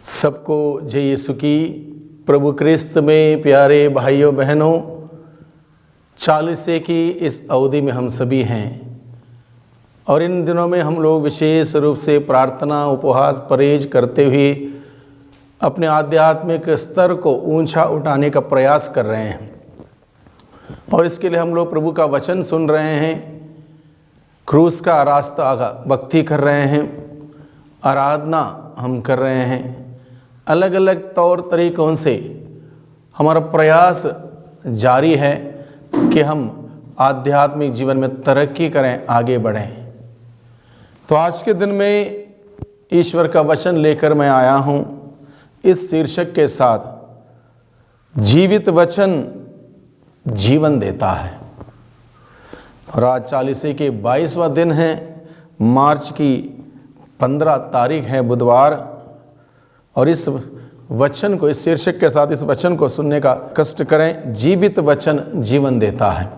सबको जय यीशु की। प्रभु क्रिस्त में प्यारे भाइयों बहनों, चालीसे की इस अवधि में हम सभी हैं और इन दिनों में हम लोग विशेष रूप से प्रार्थना, उपवास, परहेज करते हुए अपने आध्यात्मिक स्तर को ऊंचा उठाने का प्रयास कर रहे हैं। और इसके लिए हम लोग प्रभु का वचन सुन रहे हैं, क्रूस का रास्ता भक्ति कर रहे हैं, आराधना हम कर रहे हैं। अलग अलग तौर तरीकों से हमारा प्रयास जारी है कि हम आध्यात्मिक जीवन में तरक्की करें, आगे बढ़ें। तो आज के दिन में ईश्वर का वचन लेकर मैं आया हूँ इस शीर्षक के साथ, जीवित वचन जीवन देता है। और आज चालीसे के 22वां दिन है, मार्च की 15 तारीख है, बुधवार। और इस वचन को, इस शीर्षक के साथ इस वचन को सुनने का कष्ट करें, जीवित वचन जीवन देता है।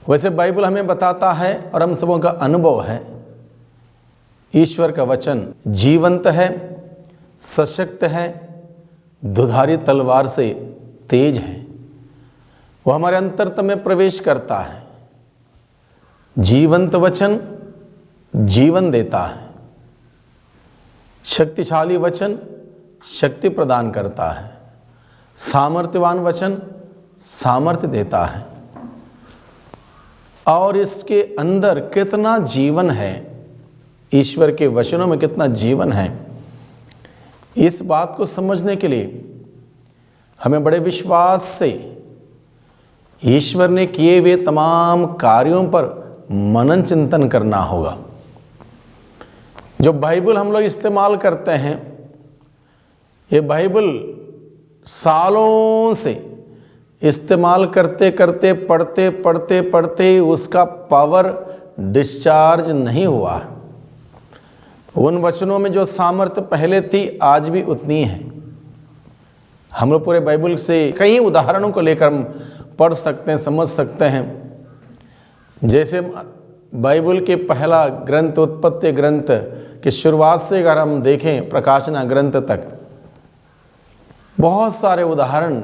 वैसे बाइबल हमें बताता है और हम सबों का अनुभव है, ईश्वर का वचन जीवंत है, सशक्त है, दुधारी तलवार से तेज है। वो हमारे अंतरतम में प्रवेश करता है। जीवंत वचन जीवन देता है। शक्तिशाली वचन शक्ति प्रदान करता है। सामर्थ्यवान वचन सामर्थ्य देता है। और इसके अंदर कितना जीवन है, ईश्वर के वचनों में कितना जीवन है, इस बात को समझने के लिए हमें बड़े विश्वास से ईश्वर ने किए हुए तमाम कार्यों पर मनन चिंतन करना होगा। जो बाइबल हम लोग इस्तेमाल करते हैं, ये बाइबल सालों से इस्तेमाल करते करते, पढ़ते पढ़ते पढ़ते उसका पावर डिस्चार्ज नहीं हुआ है। उन वचनों में जो सामर्थ्य पहले थी, आज भी उतनी है। हम लोग पूरे बाइबल से कई उदाहरणों को लेकर हम पढ़ सकते हैं, समझ सकते हैं। जैसे बाइबल के पहला ग्रंथ, उत्पत्ति ग्रंथ की शुरुआत से अगर हम देखें प्रकाशना ग्रंथ तक, बहुत सारे उदाहरण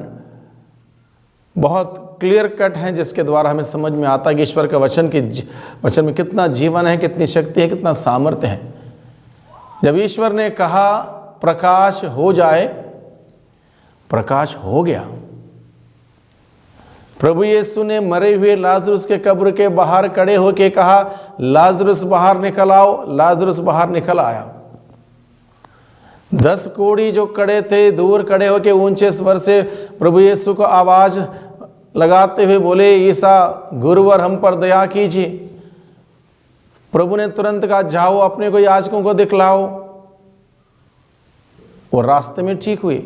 बहुत क्लियर कट हैं, जिसके द्वारा हमें समझ में आता है कि ईश्वर का वचन में कितना जीवन है, कितनी शक्ति है, कितना सामर्थ्य है। जब ईश्वर ने कहा प्रकाश हो जाए, प्रकाश हो गया। प्रभु यीशु ने मरे हुए लाजरुस के कब्र के बाहर खड़े होकर कहा, लाजरुस बाहर निकल आओ। लाजरुस बाहर निकल आया। 10 कोढ़ी जो खड़े थे, दूर खड़े होकर ऊंचे स्वर से प्रभु यीशु को आवाज लगाते हुए बोले, ईसा गुरुवर हम पर दया कीजिए। प्रभु ने तुरंत कहा, जाओ अपने को याजकों को दिखलाओ। वो रास्ते में ठीक हुए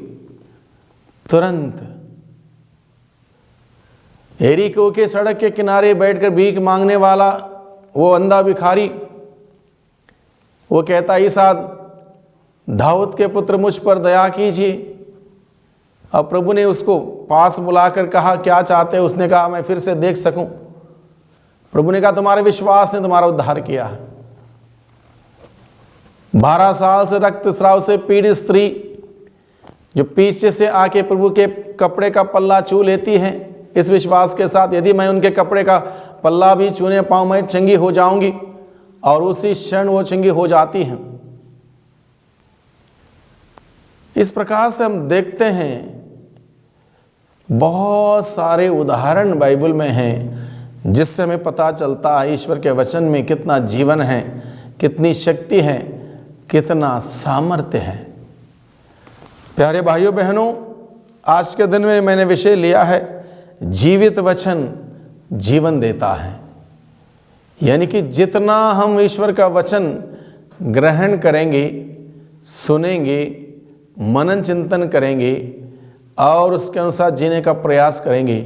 तुरंत। एरिको के सड़क के किनारे बैठकर भीख मांगने वाला वो अंधा भिखारी, वो कहता, ईसा दाऊद के पुत्र मुझ पर दया कीजिए। अब प्रभु ने उसको पास बुलाकर कहा, क्या चाहते हो? उसने कहा, मैं फिर से देख सकूं। प्रभु ने कहा, तुम्हारे विश्वास ने तुम्हारा उद्धार किया है। 12 साल से रक्तस्राव से पीड़ित स्त्री जो पीछे से आके प्रभु के कपड़े का पल्ला छू लेती है, इस विश्वास के साथ, यदि मैं उनके कपड़े का पल्ला भी छूने पाऊं, मैं चंगी हो जाऊंगी। और उसी क्षण वो चंगी हो जाती हैं। इस प्रकार से हम देखते हैं बहुत सारे उदाहरण बाइबल में हैं, जिससे हमें पता चलता है ईश्वर के वचन में कितना जीवन है, कितनी शक्ति है, कितना सामर्थ्य है। प्यारे भाइयों बहनों, आज के दिन में मैंने विषय लिया है, जीवित वचन जीवन देता है। यानी कि जितना हम ईश्वर का वचन ग्रहण करेंगे, सुनेंगे, मनन चिंतन करेंगे और उसके अनुसार जीने का प्रयास करेंगे,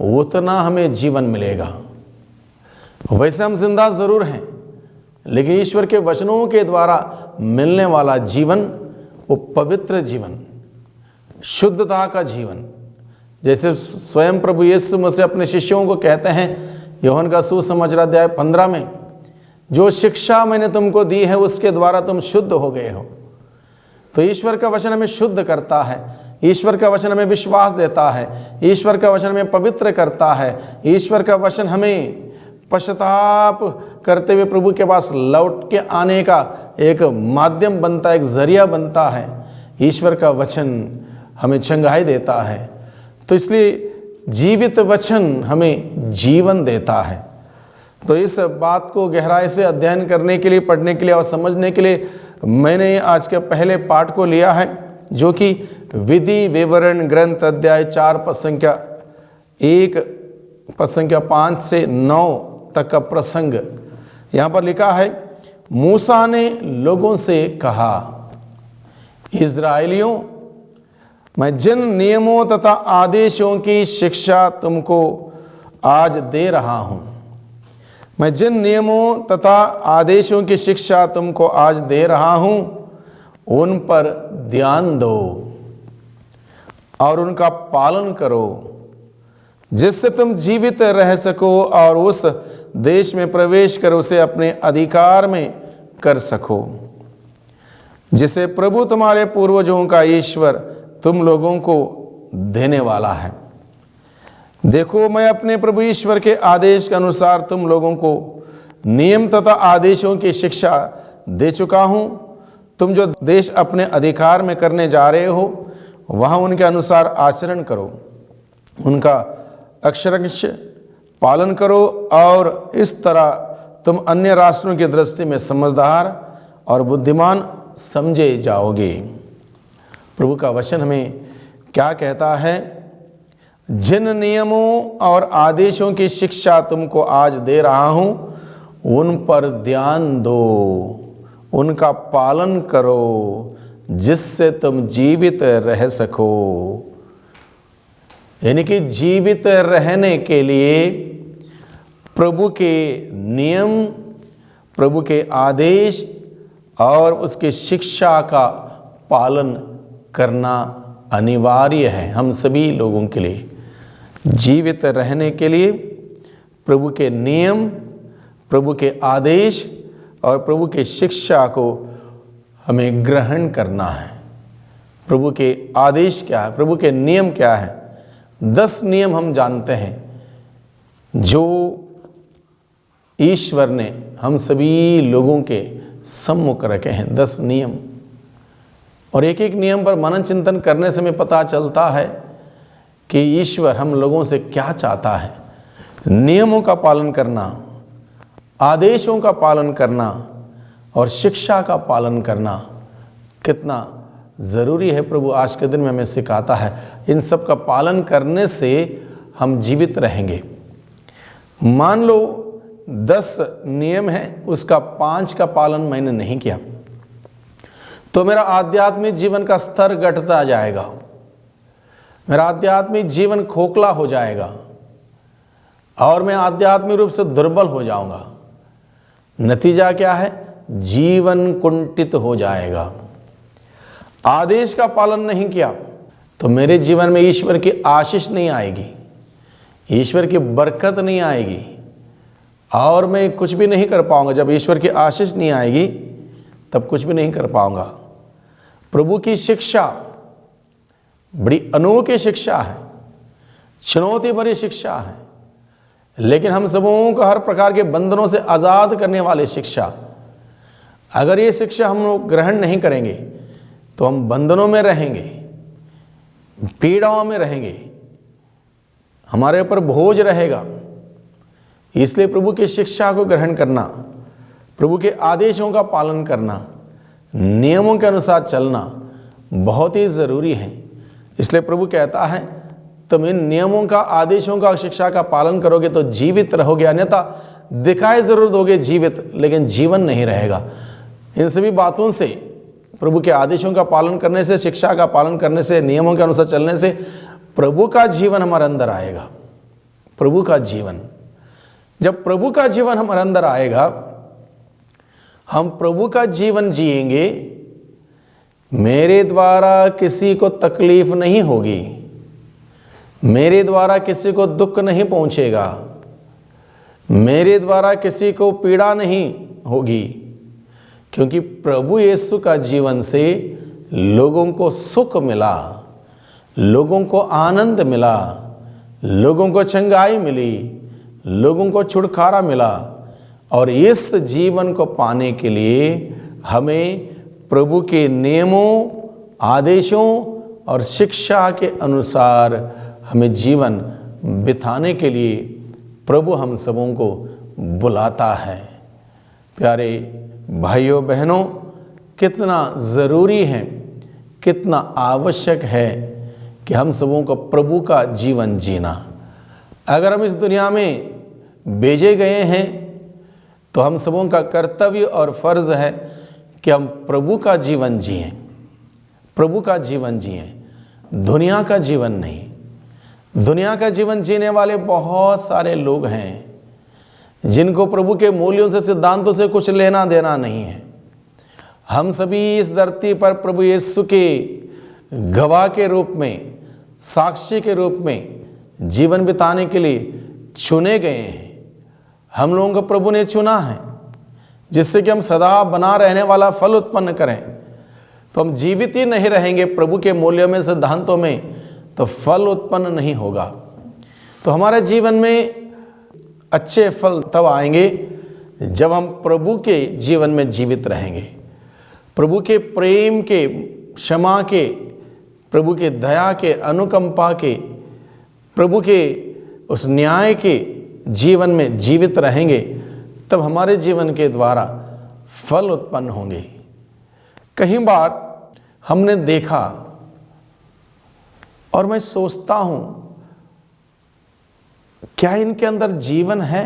उतना हमें जीवन मिलेगा। वैसे हम जिंदा जरूर हैं, लेकिन ईश्वर के वचनों के द्वारा मिलने वाला जीवन वो पवित्र जीवन, शुद्धता का जीवन, जैसे स्वयं प्रभु यीशु मसीह अपने शिष्यों को कहते हैं यूहन्ना का सुसमाचार अध्याय 15 में, जो शिक्षा मैंने तुमको दी है उसके द्वारा तुम शुद्ध हो गए हो। तो ईश्वर का वचन हमें शुद्ध करता है, ईश्वर का वचन हमें विश्वास देता है, ईश्वर का वचन हमें पवित्र करता है, ईश्वर का वचन हमें पश्चाताप करते हुए प्रभु के पास लौट के आने का एक माध्यम बनता है, एक जरिया बनता है। ईश्वर का वचन हमें चंगाई देता है। तो इसलिए जीवित वचन हमें जीवन देता है। तो इस बात को गहराई से अध्ययन करने के लिए, पढ़ने के लिए और समझने के लिए मैंने आज के पहले पाठ को लिया है, जो कि विधि विवरण ग्रंथ अध्याय 4 पद संख्या 1 पद संख्या 5 से 9 तक का प्रसंग। यहाँ पर लिखा है, मूसा ने लोगों से कहा, इस्राएलियों, मैं जिन नियमों तथा आदेशों की शिक्षा तुमको आज दे रहा हूं, मैं जिन नियमों तथा आदेशों की शिक्षा तुमको आज दे रहा हूं, उन पर ध्यान दो और उनका पालन करो, जिससे तुम जीवित रह सको और उस देश में प्रवेश कर उसे अपने अधिकार में कर सको, जिसे प्रभु तुम्हारे पूर्वजों का ईश्वर तुम लोगों को देने वाला है। देखो, मैं अपने प्रभु ईश्वर के आदेश के अनुसार तुम लोगों को नियम तथा आदेशों की शिक्षा दे चुका हूं। तुम जो देश अपने अधिकार में करने जा रहे हो, वहां उनके अनुसार आचरण करो, उनका अक्षरश पालन करो, और इस तरह तुम अन्य राष्ट्रों की दृष्टि में समझदार और बुद्धिमान समझे जाओगे। प्रभु का वचन हमें क्या कहता है? जिन नियमों और आदेशों की शिक्षा तुमको आज दे रहा हूं, उन पर ध्यान दो, उनका पालन करो, जिससे तुम जीवित रह सको। यानी कि जीवित रहने के लिए प्रभु के नियम, प्रभु के आदेश और उसकी शिक्षा का पालन करना अनिवार्य है हम सभी लोगों के लिए। जीवित रहने के लिए प्रभु के नियम, प्रभु के आदेश और प्रभु के शिक्षा को हमें ग्रहण करना है। प्रभु के आदेश क्या है, प्रभु के नियम क्या है? 10 नियम हम जानते हैं जो ईश्वर ने हम सभी लोगों के सम्मुख रखे हैं। 10 नियम, और एक एक नियम पर मनन चिंतन करने से हमें पता चलता है कि ईश्वर हम लोगों से क्या चाहता है। नियमों का पालन करना, आदेशों का पालन करना और शिक्षा का पालन करना कितना ज़रूरी है, प्रभु आज के दिन में हमें सिखाता है। इन सब का पालन करने से हम जीवित रहेंगे। मान लो 10 नियम हैं, उसका 5 का पालन मैंने नहीं किया, तो मेरा आध्यात्मिक जीवन का स्तर घटता जाएगा, मेरा आध्यात्मिक जीवन खोखला हो जाएगा और मैं आध्यात्मिक रूप से दुर्बल हो जाऊंगा। नतीजा क्या है? जीवन कुंठित हो जाएगा। आदेश का पालन नहीं किया तो मेरे जीवन में ईश्वर की आशीष नहीं आएगी, ईश्वर की बरकत नहीं आएगी और मैं कुछ भी नहीं कर पाऊंगा। जब ईश्वर की आशीष नहीं आएगी तब कुछ भी नहीं कर पाऊंगा। प्रभु की शिक्षा बड़ी अनोखी शिक्षा है, चुनौती भरी शिक्षा है, लेकिन हम सबों को हर प्रकार के बंधनों से आज़ाद करने वाली शिक्षा। अगर ये शिक्षा हम लोग ग्रहण नहीं करेंगे तो हम बंधनों में रहेंगे, पीड़ाओं में रहेंगे, हमारे ऊपर बोझ रहेगा। इसलिए प्रभु की शिक्षा को ग्रहण करना, प्रभु के आदेशों का पालन करना, नियमों के अनुसार चलना बहुत ही ज़रूरी है। इसलिए प्रभु कहता है तुम इन नियमों का, आदेशों का, शिक्षा का पालन करोगे तो जीवित रहोगे, अन्यथा दिखाई ज़रूर दोगे जीवित, लेकिन जीवन नहीं रहेगा। इन सभी बातों से, प्रभु के आदेशों का पालन करने से, शिक्षा का पालन करने से, नियमों के अनुसार चलने से प्रभु का जीवन हमारे अंदर आएगा। प्रभु का जीवन, जब प्रभु का जीवन हमारे अंदर आएगा, हम प्रभु का जीवन जिएंगे, मेरे द्वारा किसी को तकलीफ नहीं होगी, मेरे द्वारा किसी को दुख नहीं पहुंचेगा, मेरे द्वारा किसी को पीड़ा नहीं होगी, क्योंकि प्रभु यीशु का जीवन से लोगों को सुख मिला, लोगों को आनंद मिला, लोगों को चंगाई मिली, लोगों को छुटकारा मिला। और इस जीवन को पाने के लिए हमें प्रभु के नियमों, आदेशों और शिक्षा के अनुसार हमें जीवन बिताने के लिए प्रभु हम सबों को बुलाता है। प्यारे भाइयों बहनों, कितना ज़रूरी है, कितना आवश्यक है कि हम सबों को प्रभु का जीवन जीना। अगर हम इस दुनिया में भेजे गए हैं तो हम सबों का कर्तव्य और फर्ज है कि हम प्रभु का जीवन जिएं, प्रभु का जीवन जिएं, दुनिया का जीवन नहीं। दुनिया का जीवन जीने वाले बहुत सारे लोग हैं जिनको प्रभु के मूल्यों से, सिद्धांतों से कुछ लेना देना नहीं है। हम सभी इस धरती पर प्रभु यीशु के गवाह के रूप में, साक्षी के रूप में जीवन बिताने के लिए चुने गए हैं। हम लोगों को प्रभु ने चुना है जिससे कि हम सदा बना रहने वाला फल उत्पन्न करें। तो हम जीवित ही नहीं रहेंगे प्रभु के मूल्यों में, सिद्धांतों में, तो फल उत्पन्न नहीं होगा। तो हमारे जीवन में अच्छे फल तब आएंगे जब हम प्रभु के जीवन में जीवित रहेंगे, प्रभु के प्रेम के, क्षमा के, प्रभु के दया के, अनुकंपा के, प्रभु के उस न्याय के जीवन में जीवित रहेंगे। तब हमारे जीवन के द्वारा फल उत्पन्न होंगे। कई बार हमने देखा और मैं सोचता हूं, क्या इनके अंदर जीवन है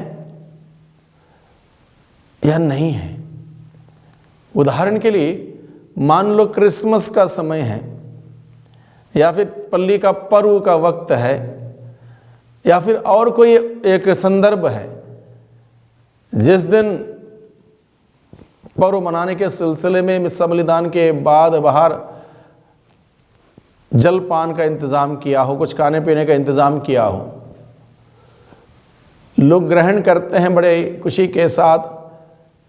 या नहीं है। उदाहरण के लिए मान लो क्रिसमस का समय है या फिर पल्ली का पर्व का वक्त है या फिर और कोई एक संदर्भ है जिस दिन पर्व मनाने के सिलसिले में मिस्सा बलिदान के बाद बाहर जलपान का इंतज़ाम किया हो, कुछ खाने पीने का इंतज़ाम किया हो। लोग ग्रहण करते हैं बड़े खुशी के साथ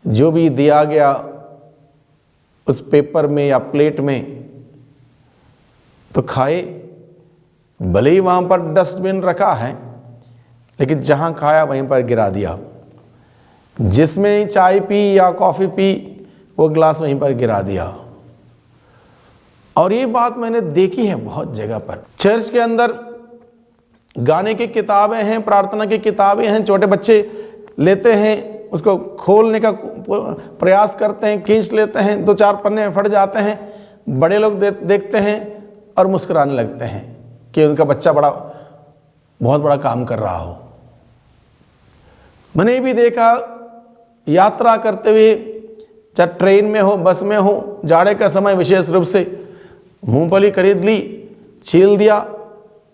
जो भी दिया गया उस पेपर में या प्लेट में, तो खाए। भले ही वहाँ पर डस्टबिन रखा है लेकिन जहाँ खाया वहीं पर गिरा दिया। जिसमें चाय पी या कॉफ़ी पी वो गिलास वहीं पर गिरा दिया। और ये बात मैंने देखी है बहुत जगह पर। चर्च के अंदर गाने की किताबें हैं, प्रार्थना की किताबें हैं, छोटे बच्चे लेते हैं, उसको खोलने का प्रयास करते हैं, खींच लेते हैं, 2-4 पन्ने फट जाते हैं। बड़े लोग देखते हैं और मुस्कुराने लगते हैं कि उनका बच्चा बहुत बड़ा काम कर रहा हो। मैंने भी देखा यात्रा करते हुए, चाहे ट्रेन में हो, बस में हो, जाड़े का समय विशेष रूप से, मूंगफली खरीद ली, छील दिया,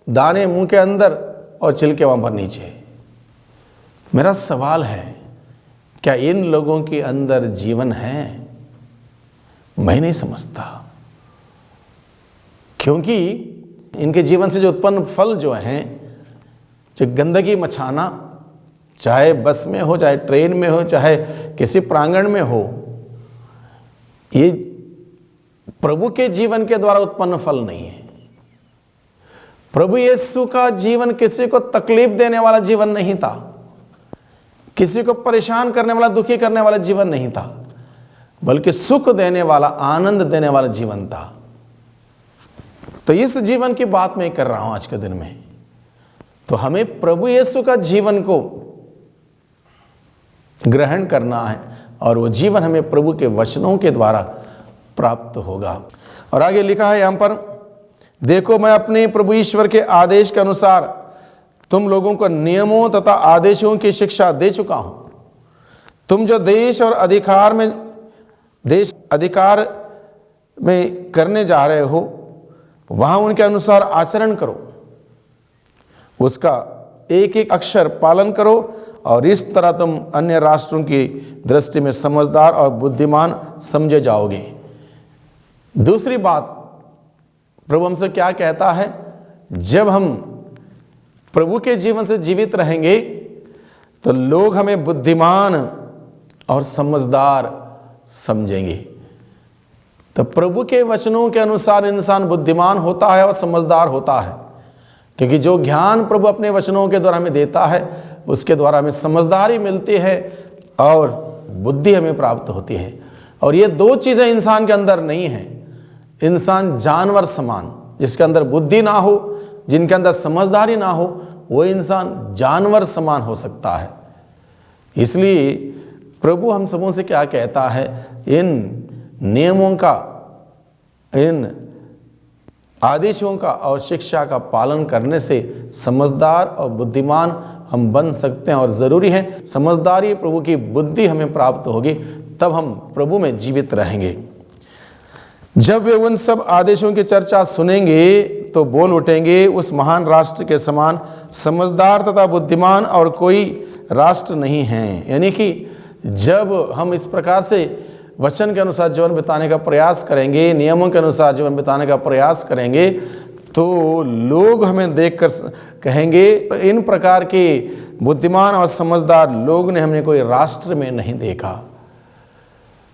दाने मुंह के अंदर और छिलके वहां पर नीचे। मेरा सवाल है, क्या इन लोगों के अंदर जीवन है? मैं नहीं समझता, क्योंकि इनके जीवन से जो उत्पन्न फल जो हैं, जो गंदगी मचाना, चाहे बस में हो, चाहे ट्रेन में हो, चाहे किसी प्रांगण में हो, ये प्रभु के जीवन के द्वारा उत्पन्न फल नहीं है। प्रभु यीशु का जीवन किसी को तकलीफ देने वाला जीवन नहीं था, किसी को परेशान करने वाला, दुखी करने वाला जीवन नहीं था, बल्कि सुख देने वाला, आनंद देने वाला जीवन था। तो इस जीवन की बात मैं कर रहा हूं आज के दिन में। तो हमें प्रभु यीशु का जीवन को ग्रहण करना है और वो जीवन हमें प्रभु के वचनों के द्वारा प्राप्त होगा। और आगे लिखा है यहां पर, देखो मैं अपने प्रभु ईश्वर के आदेश के अनुसार तुम लोगों को नियमों तथा आदेशों की शिक्षा दे चुका हूं। तुम जो देश अधिकार में करने जा रहे हो, वहां उनके अनुसार आचरण करो, उसका एक एक अक्षर पालन करो, और इस तरह तुम अन्य राष्ट्रों की दृष्टि में समझदार और बुद्धिमान समझे जाओगे। दूसरी बात, प्रभु हमसे क्या कहता है? जब हम प्रभु के जीवन से जीवित रहेंगे तो लोग हमें बुद्धिमान और समझदार समझेंगे। तो प्रभु के वचनों के अनुसार इंसान बुद्धिमान होता है और समझदार होता है, क्योंकि जो ज्ञान प्रभु अपने वचनों के द्वारा हमें देता है उसके द्वारा हमें समझदारी मिलती है और बुद्धि हमें प्राप्त होती है। और ये दो चीज़ें इंसान के अंदर नहीं हैं। इंसान जानवर समान, जिसके अंदर बुद्धि ना हो, जिनके अंदर समझदारी ना हो, वो इंसान जानवर समान हो सकता है। इसलिए प्रभु हम सबों से क्या कहता है, इन नियमों का, इन आदेशों का और शिक्षा का पालन करने से समझदार और बुद्धिमान हम बन सकते हैं। और ज़रूरी है समझदारी, प्रभु की बुद्धि हमें प्राप्त होगी, तब हम प्रभु में जीवित रहेंगे। जब वे उन सब आदेशों की चर्चा सुनेंगे तो बोल उठेंगे, उस महान राष्ट्र के समान समझदार तथा बुद्धिमान और कोई राष्ट्र नहीं है। यानी कि जब हम इस प्रकार से वचन के अनुसार जीवन बिताने का प्रयास करेंगे, नियमों के अनुसार जीवन बिताने का प्रयास करेंगे, तो लोग हमें देखकर कहेंगे इन प्रकार के बुद्धिमान और समझदार लोग ने हमने कोई राष्ट्र में नहीं देखा।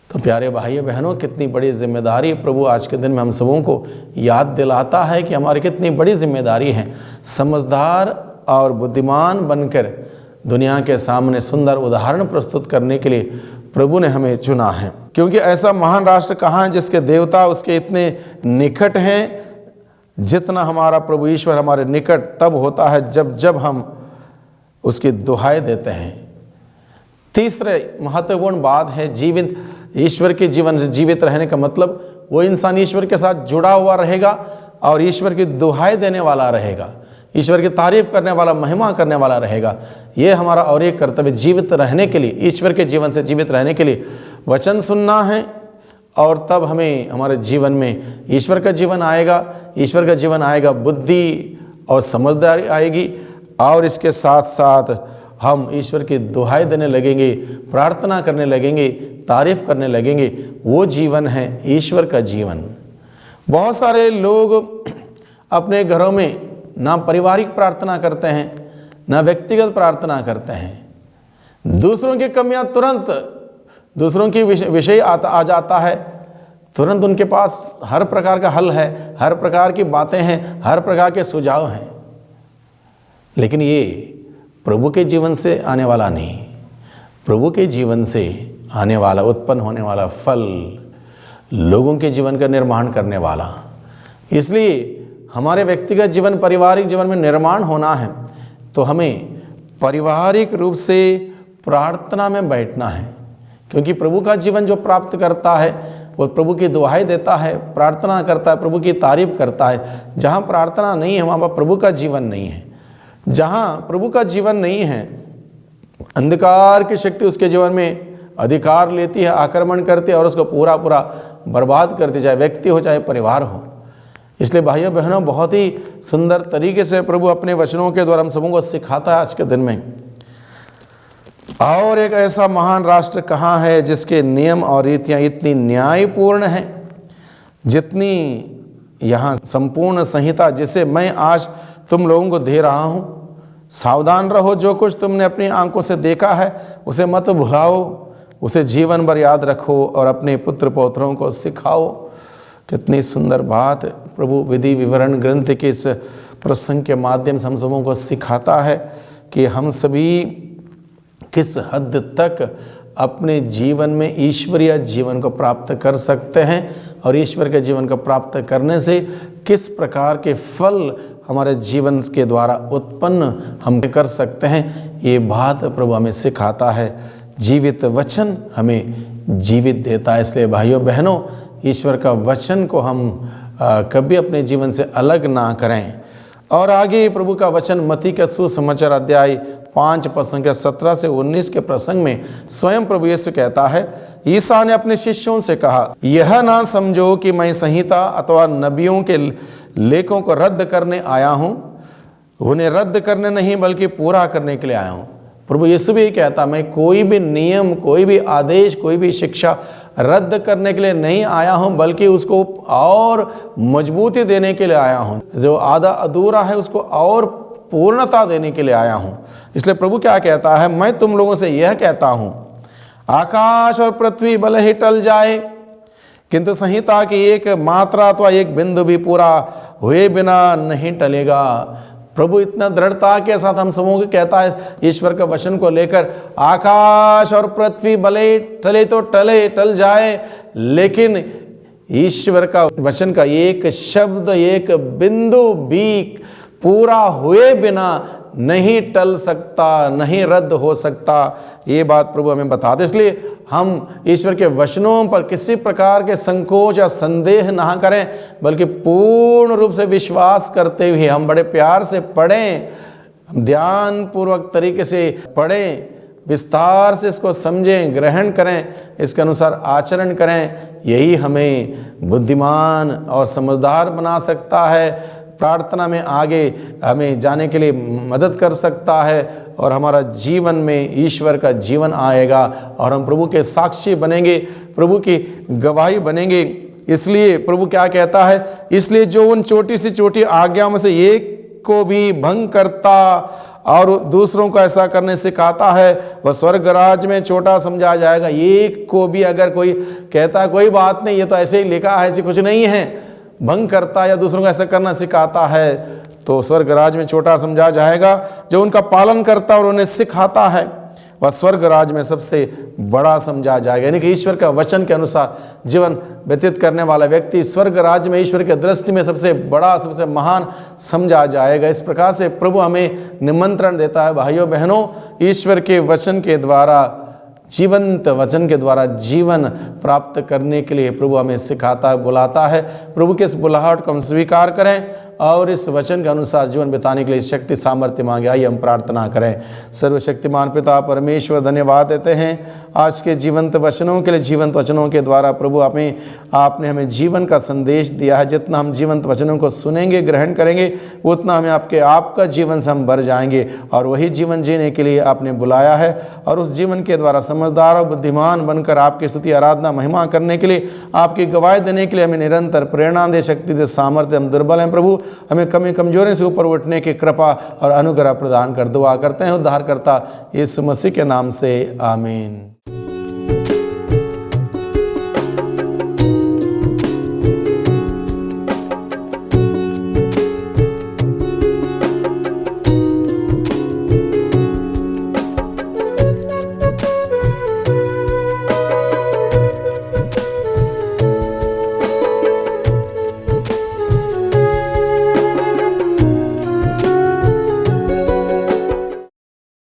तो प्यारे भाइयों बहनों, कितनी बड़ी जिम्मेदारी प्रभु आज के दिन में हम सबों को याद दिलाता है कि हमारी कितनी बड़ी जिम्मेदारी है। समझदार और बुद्धिमान बनकर दुनिया के सामने सुंदर उदाहरण प्रस्तुत करने के लिए प्रभु ने हमें चुना है। क्योंकि ऐसा महान राष्ट्र कहाँ है जिसके देवता उसके इतने निकट हैं, जितना हमारा प्रभु ईश्वर हमारे निकट तब होता है जब जब हम उसकी दुहाई देते हैं। तीसरे महत्वपूर्ण बात है जीवित ईश्वर के जीवन से जीवित रहने का मतलब वो इंसान ईश्वर के साथ जुड़ा हुआ रहेगा और ईश्वर की दुहाई देने वाला रहेगा, ईश्वर की तारीफ करने वाला, महिमा करने वाला रहेगा। ये हमारा और एक कर्तव्य, जीवित रहने के लिए, ईश्वर के जीवन से जीवित रहने के लिए वचन सुनना है, और तब हमें हमारे जीवन में ईश्वर का जीवन आएगा। ईश्वर का जीवन आएगा, बुद्धि और समझदारी आएगी, और इसके साथ साथ हम ईश्वर की दुहाई देने लगेंगे, प्रार्थना करने लगेंगे, तारीफ करने लगेंगे। वो जीवन है ईश्वर का जीवन। बहुत सारे लोग अपने घरों में ना पारिवारिक प्रार्थना करते हैं, ना व्यक्तिगत प्रार्थना करते हैं। दूसरों की कमियां तुरंत, दूसरों की विषय आ जाता है, तुरंत उनके पास हर प्रकार का हल है, हर प्रकार की बातें हैं, हर प्रकार के सुझाव हैं। लेकिन ये प्रभु के जीवन से आने वाला नहीं, प्रभु के जीवन से आने वाला, उत्पन्न होने वाला फल, लोगों के जीवन का निर्माण करने वाला। इसलिए हमारे व्यक्तिगत जीवन, पारिवारिक जीवन में निर्माण होना है तो हमें पारिवारिक रूप से प्रार्थना में बैठना है। क्योंकि प्रभु का जीवन जो प्राप्त करता है वो प्रभु की दुहाई देता है, प्रार्थना करता है, प्रभु की तारीफ करता है। जहाँ प्रार्थना नहीं है वहाँ पर प्रभु का जीवन नहीं है। जहाँ प्रभु का जीवन नहीं है, अंधकार की शक्ति उसके जीवन में अधिकार लेती है, आक्रमण करती है और उसको पूरा पूरा बर्बाद करती, चाहे व्यक्ति हो चाहे परिवार हो। इसलिए भाइयों बहनों, बहुत ही सुंदर तरीके से प्रभु अपने वचनों के द्वारा हम सबों को सिखाता है आज के दिन में। और एक ऐसा महान राष्ट्र कहाँ है जिसके नियम और रीतियाँ इतनी न्यायपूर्ण हैं, जितनी यहाँ संपूर्ण संहिता जिसे मैं आज तुम लोगों को दे रहा हूँ। सावधान रहो, जो कुछ तुमने अपनी आंखों से देखा है उसे मत भुलाओ, उसे जीवन भर याद रखो और अपने पुत्र पौत्रों को सिखाओ। कितनी सुंदर बात प्रभु विधि विवरण ग्रंथ के इस प्रसंग के माध्यम से हम सबों को सिखाता है कि हम सभी किस हद तक अपने जीवन में ईश्वरीय जीवन को प्राप्त कर सकते हैं और ईश्वर के जीवन को प्राप्त करने से किस प्रकार के फल हमारे जीवन के द्वारा उत्पन्न हम कर सकते हैं। ये बात प्रभु हमें सिखाता है। जीवित वचन हमें जीवित देता है। इसलिए भाइयों बहनों, ईश्वर का वचन को हम कभी अपने जीवन से अलग ना करें। और आगे प्रभु का वचन मत्ती का सुसमाचार अध्याय 5 प्रसंग 17 से 19 के प्रसंग में स्वयं प्रभु यीशु कहता है, ईसा ने अपने शिष्यों से कहा, यह ना समझो कि मैं संहिता अथवा नबियों के लेखों को रद्द करने आया हूँ। उन्हें रद्द करने नहीं बल्कि पूरा करने के लिए आया हूँ। प्रभु यीशु भी कहता, मैं कोई भी नियम, कोई भी आदेश, कोई भी शिक्षा रद्द करने के लिए नहीं आया हूं, बल्कि उसको और मजबूती देने के लिए आया हूं। जो आधा अधूरा है उसको और पूर्णता देने के लिए आया हूं। इसलिए प्रभु क्या कहता है, मैं तुम लोगों से यह कहता हूं, आकाश और पृथ्वी भले ही टल जाए किंतु संहिता की एक मात्रा अथवा एक बिंदु भी पूरा हुए बिना नहीं टलेगा। प्रभु इतना दृढ़ता के साथ हम समूह कहता है ईश्वर के वचन को लेकर, आकाश और पृथ्वी भले टले तो टल जाए, लेकिन ईश्वर का वचन का एक शब्द एक बिंदु भी पूरा हुए बिना नहीं टल सकता, नहीं रद्द हो सकता। ये बात प्रभु हमें बताते, इसलिए हम ईश्वर के वचनों पर किसी प्रकार के संकोच या संदेह ना करें, बल्कि पूर्ण रूप से विश्वास करते हुए हम बड़े प्यार से पढ़ें, ध्यान पूर्वक तरीके से पढ़ें, विस्तार से इसको समझें, ग्रहण करें, इसके अनुसार आचरण करें। यही हमें बुद्धिमान और समझदार बना सकता है, प्रार्थना में आगे हमें जाने के लिए मदद कर सकता है, और हमारा जीवन में ईश्वर का जीवन आएगा और हम प्रभु के साक्षी बनेंगे, प्रभु की गवाही बनेंगे। इसलिए प्रभु क्या कहता है, इसलिए जो उन छोटी सी छोटी आज्ञा में से एक को भी भंग करता और दूसरों को ऐसा करने सिखाता है, वह स्वर्ग राज में छोटा समझा जाएगा। एक को भी अगर कोई कहता है कोई बात नहीं, ये तो ऐसे ही लिखा है, ऐसी कुछ नहीं है, भंग करता या दूसरों को ऐसा करना सिखाता है, तो स्वर्ग राज में छोटा समझा जाएगा। जो उनका पालन करता और उन्हें सिखाता है, वह स्वर्ग राज में सबसे बड़ा समझा जाएगा। यानी कि ईश्वर का वचन के अनुसार जीवन व्यतीत करने वाला व्यक्ति स्वर्ग राज में ईश्वर के दृष्टि में सबसे बड़ा, सबसे महान समझा जाएगा। इस प्रकार से प्रभु हमें निमंत्रण देता है, भाइयों बहनों, ईश्वर के वचन के द्वारा, जीवंत वचन के द्वारा जीवन प्राप्त करने के लिए प्रभु हमें सिखाता, बुलाता है। प्रभु के इस बुलाहट को हम स्वीकार करें और इस वचन के अनुसार जीवन बिताने के लिए शक्ति सामर्थ्य मांगे। आइए हम प्रार्थना करें। सर्वशक्तिमान पिता परमेश्वर, धन्यवाद देते हैं आज के जीवंत वचनों के लिए। जीवंत वचनों के द्वारा प्रभु आपने हमें जीवन का संदेश दिया है। जितना हम जीवंत वचनों को सुनेंगे, ग्रहण करेंगे, उतना हमें आपका जीवन से हम भर जाएंगे, और वही जीवन जीने के लिए आपने बुलाया है। और उस जीवन के द्वारा समझदार और बुद्धिमान बनकर आपकी स्तुति, आराधना, महिमा करने के लिए, आपकी गवाही देने के लिए हमें निरंतर प्रेरणा दे, शक्ति दे, सामर्थ्य। हम दुर्बल हैं प्रभु, हमें कमी कमजोरी से ऊपर उठने की कृपा और अनुग्रह प्रदान कर। दुआ करते हैं उद्धारकर्ता यीशु मसीह के नाम से, आमीन।